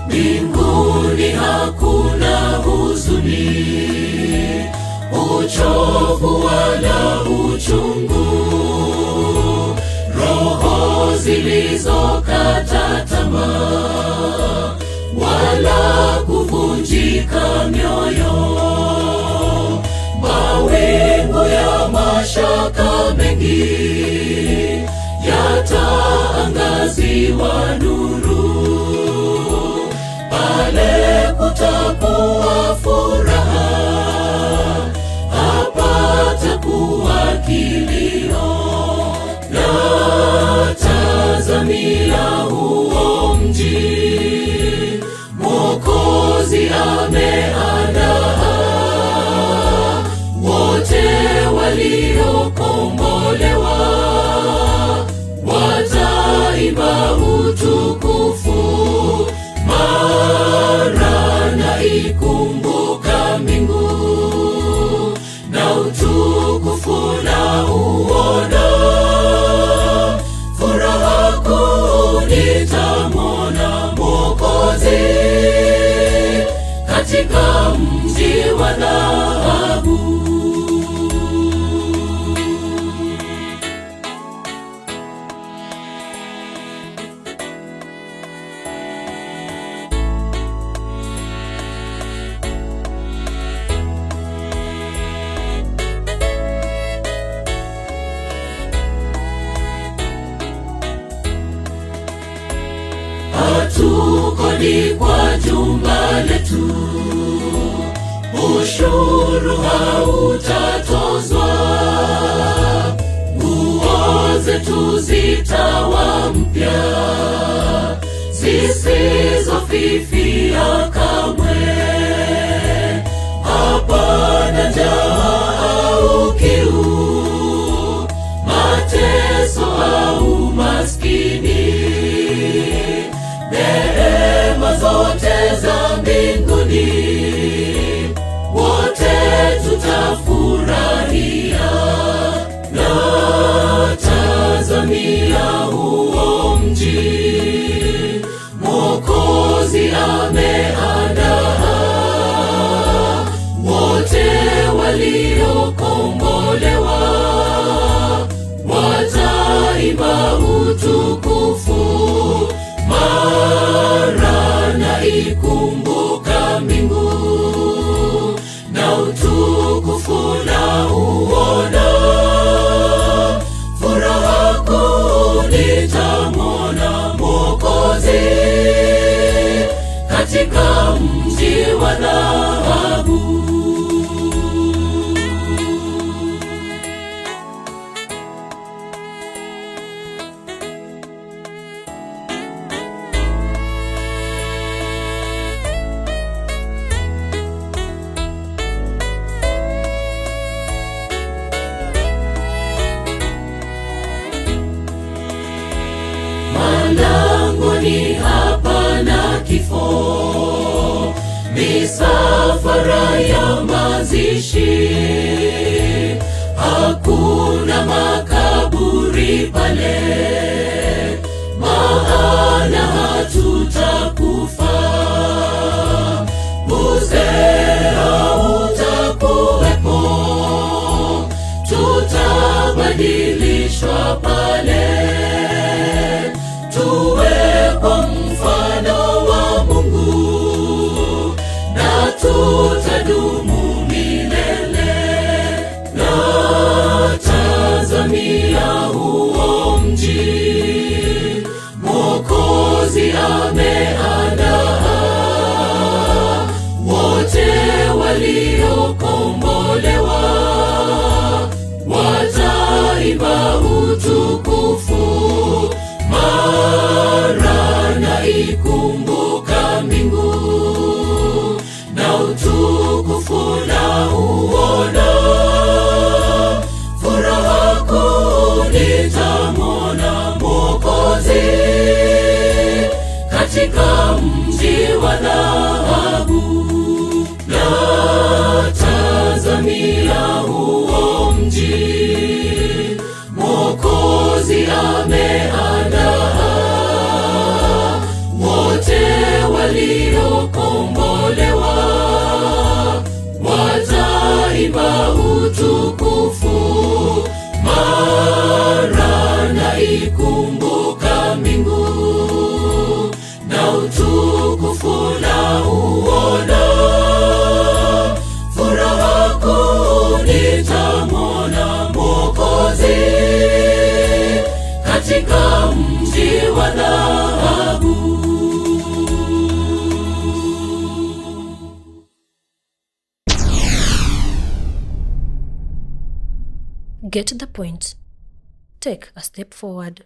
Mbinguni hakuna huzuni, uchovu wala uchungu, roho zilizokata tamaa wala kuvunjika mioyo. Mawingu ya mashaka mengi yataangaziwa nuru, pale kutakuwa furaha, hapatakuwa kilio. Natazamia huo mji Mwokozi ameandaa, wote waliokombolewa wataimba utukufu, mara naikumbuka mbingu na utukufu na uona. Furaha kuu nitamwona Mwokozi katika mji wa dhahabu. Hatukodi kwa jumba letu, ushuru hautatozwa, nguo zetu zitawa mpya, zisizofifia kamwe. Hapana njaa au kiu, mateso au maskini, neema zote za mbinguni wote tutafurahia. Natazamia huo mji Mwokozi ameandaa, wote waliokombolewa wataimba utukufu, mara naikumbuka mbingu na utukufu na uona. Furaha kuu nitamwona Mwokozi katika mji wa dhahabu. Malangoni hapana kifo, misafara ya mazishi, hakuna makaburi pale, maana hatutakufa. Uzee hautakuwepo, tutabadilishwa pale, tuwe kwa mfano wa Mungu na tutadumu milele. Natazamia huo mji Mwokozi ameandaa, wote waliokombolewa wataimba utukufu, mara naikumbuka mbingu na utukufu na uona. Furaha kuu nitamwona Mwokozi katika mji wa dhahabu. Natazamia huo mji Mwokozi ameandaa, wote wali wa dhahabu. Get the point. Take a step forward.